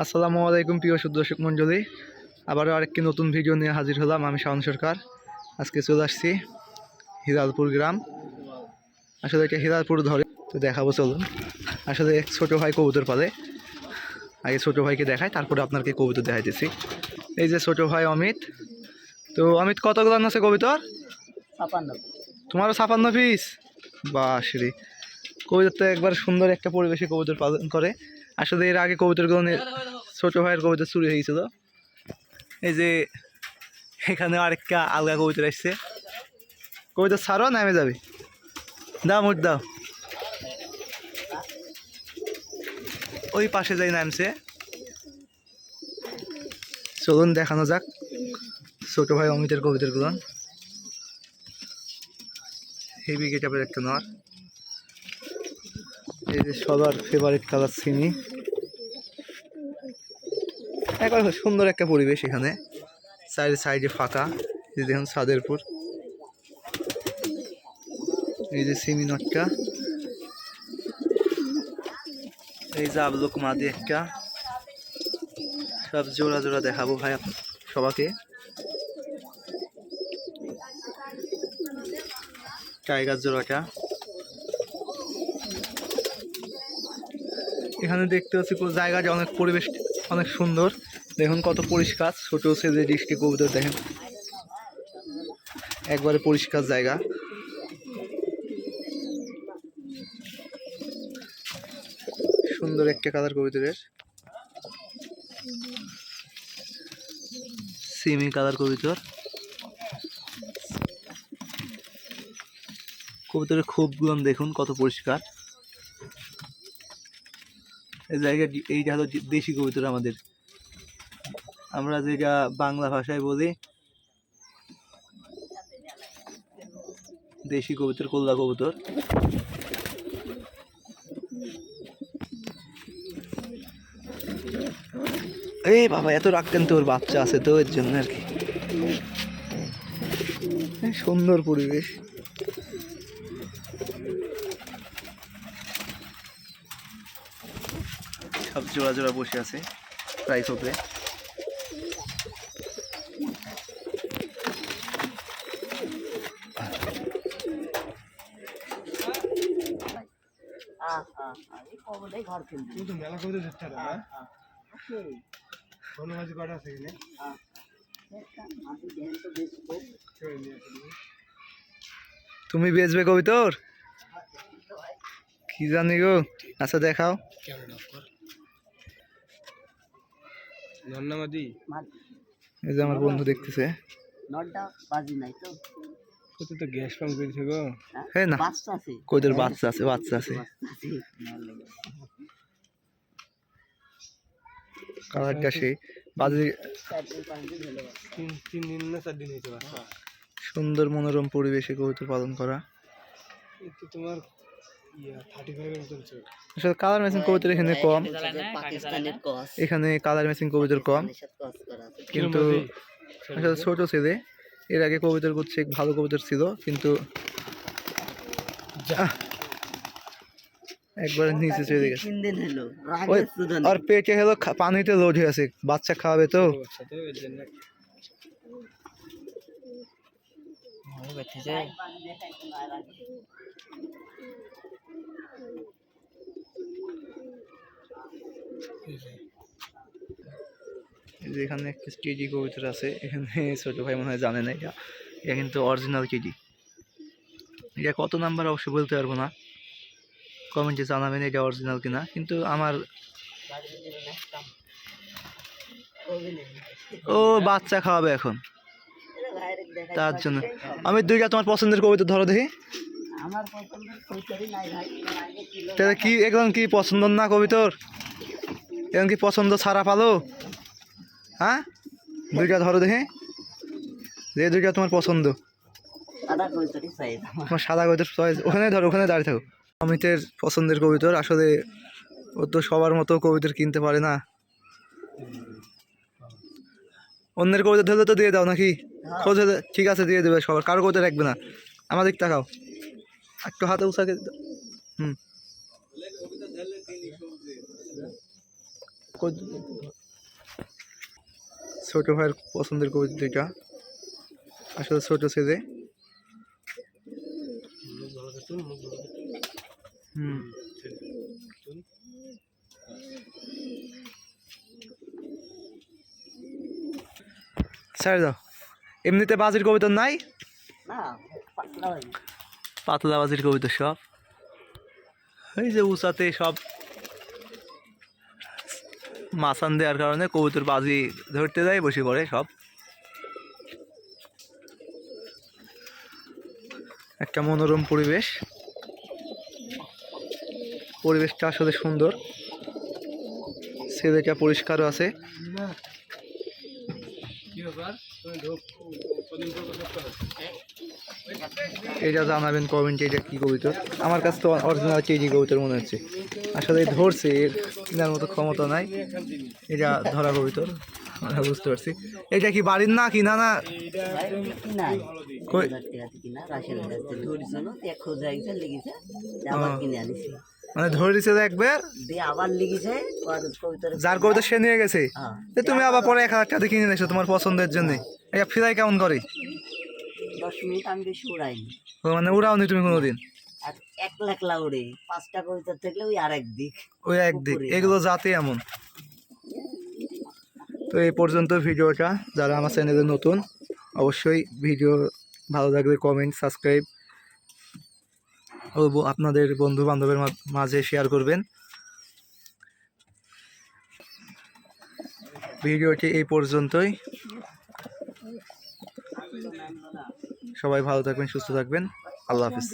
আসসালামু আলাইকুম প্রিয় দর্শক মণ্ডলী, আবারও আরেকটি নতুন ভিডিও নিয়ে হাজির হলাম। আমি শাওন সরকার। আজকে চলে আসছি হিলালপুর গ্রাম। আসলে এটা হিলালপুর ধরে তো দেখাবো, চলুন। আসলে ছোটো ভাই কবুতর পালে, আগে ছোটো ভাইকে দেখাই, তারপরে আপনাকে কবুতর দেখাইতেছি। এই যে ছোটো ভাই অমিত। তো অমিত, কতগুলো আছে কবুতর? 56। তোমারও 56 পিস? বাসরে, কবুতর তো একবার সুন্দর একটা পরিবেশে কবুতর পালন করে। আসলে এর আগে কবুতরগুলো ছোটো ভাইয়ের কবুতর চুরি হয়েছিল। এই যে এখানে আরেকটা আলগা কবুতর আসছে। কবুতর ছাড়ো, নামে যাবে। দাও মুট দাও। ওই পাশে যাই নামছে। চলুন দেখানো যাক ছোট ভাই অমিতের কবুতরগুলো। হেভি গেটআপের একটা নর। এই যে সবার ফেভারিট কালার সিমি। একবার সুন্দর একটা পরিবেশ এখানে, সাইডে ফাঁকা। এই দেখুন ছাদেরপুর। এই যে সিমি নটটা, এই যে আবলুক মাদি একটা। সব জোড়া জোড়া দেখাবো ভাই সবাকে। টাইগার জোড়াটা এখানে দেখতে পাচ্ছি। জায়গাটা অনেক, পরিবেশ অনেক সুন্দর। দেখুন কত পরিষ্কার। ছোট ছেলে ডিস্ট্রিক্ট কবুতর দেখেন, একবারে পরিষ্কার জায়গা। সুন্দর একটা কালার কবুতরের, সিমি কালার কবুতর। কবুতরের খোপগুলো দেখুন কত পরিষ্কার। এই জায়গা, এইটা হলো দেশি কবুতর আমাদের। আমরা যেটা বাংলা ভাষায় বলি দেশি কবুতর, কোল্লা কবুতর। এই বাবা, এত রাখতেন তো, ওর বাচ্চা আছে তো, এর জন্য আর কি। সুন্দর পরিবেশ। সব জোড়া জোড়া বসে আছে প্রায় খোপে। তুমি বেচবে কবিতর? কি জানি গো। আচ্ছা দেখাও। এই যে আমার বন্ধু দেখতেছে। গ্যাস পাম্প করেছে গো। হ্যাঁ না, কইদের বাচ্চা আছে, বাচ্চা আছে। কালারটা সেই বাজে। 3 দিন না 4 দিন হয়েছে বাচ্চা। সুন্দর মনোরম পরিবেশে কবুতর পালন করা। তোমার 35 এর মতন চল। আসলে কালার ম্যাচিং কবুতর এখানে কম। এখানে কালার ম্যাচিং কবুতর কম, কিন্তু আসলে ছোট ছেলে। এর আগে কবুতর করছে, ভালো কবুতর ছিল, কিন্তু একবার নিচে চলে গেছে। আর পেটে হলো পানিতে লোড হয়ে আছে, বাচ্চা খাওয়াবে তো। এখানে একটা কেজি কবুতর আছে। এখানে ছোট ভাই মনে হয় জানে না, এটা এটা কিন্তু অরিজিনাল কেজি। এটা কত নাম্বার অবশ্যই বলতে পারবো না, কমেন্টে জানাবেন এটা অরিজিনাল কিনা। কিন্তু আমার ও বাচ্চা খাওয়াবে এখন, তার জন্য আমি দুইটা তোমার পছন্দের কবিতা ধরো দেখি। তাহলে কি এখন কি পছন্দ না কবিতর? এখন কি পছন্দ ছাড়া পালো? হ্যাঁ, দুইটা ধরো দেখি, যে দুইটা তোমার পছন্দ। তোমার সাদা কবিতর চয়েস, ওখানে ধরো, ওখানে দাঁড়িয়ে থাকো। অমিতের পছন্দের কবিতর। আসলে ও তো সবার মতো কবিতর কিনতে পারে না। অন্যের কবিতা ধরলে তো দিয়ে দাও নাকি? খোঁজ হলে ঠিক আছে, দিয়ে দেবে সবার, কারো কবিতা রাখবে না। আমাদের তাকাও একটু, হাতে উঁচাকে। ছোট ভাইয়ের পছন্দের কবিতা দুইটা, আসলে ছোট ছেলে। স্যার দাও, এমনিতে বাজির কবিতা নাই, পাতলা বাজির কবিতা সব এই যে উঁচাতে সব মাছান দেওয়ার কারণে কবুতর বাজি ধরতে যায় বসে পড়ে সব। একটা মনোরম পরিবেশ, পরিবেশটা আসলে সুন্দর, ছেলেটা পরিষ্কারও আছে। এটা জানাবেন কমেন্টে এটা কি কবিতর। আমার কাছে তো অরিজিনাল চেজি কবিতর মনে হচ্ছে, আসলে ধরছে, এর কেনার মতো ক্ষমতা নাই, এটা ধরা কবিতর আমরা বুঝতে পারছি। এটা কি বাড়ির না কিনা না মানে ধরে দিছে একবার যার কবিতা সে নিয়ে গেছে, তুমি আবার পরে 1000 টাকা কিনে নিয়েছো তোমার পছন্দের জন্য। এটা ফিরাই কেমন করে? 10 মিনিট আমি বেশি উড়াইনি। মানে উড়াওনি তুমি কোনোদিন? আর একলা উড়ে 5টা কবিতা থাকলে ওই আরেক দিক, ওই একদিক, এগুলো জাতি এমন। তো এই পর্যন্ত ভিডিওটা। যারা আমার চ্যানেলে নতুন অবশ্যই ভিডিও ভালো লাগলে কমেন্ট, সাবস্ক্রাইব ও আপনাদের বন্ধু বান্ধবের মাঝে শেয়ার করবেন। ভিডিওটি এই পর্যন্তই। সবাই ভালো থাকবেন, সুস্থ থাকবেন। আল্লাহ হাফেজ।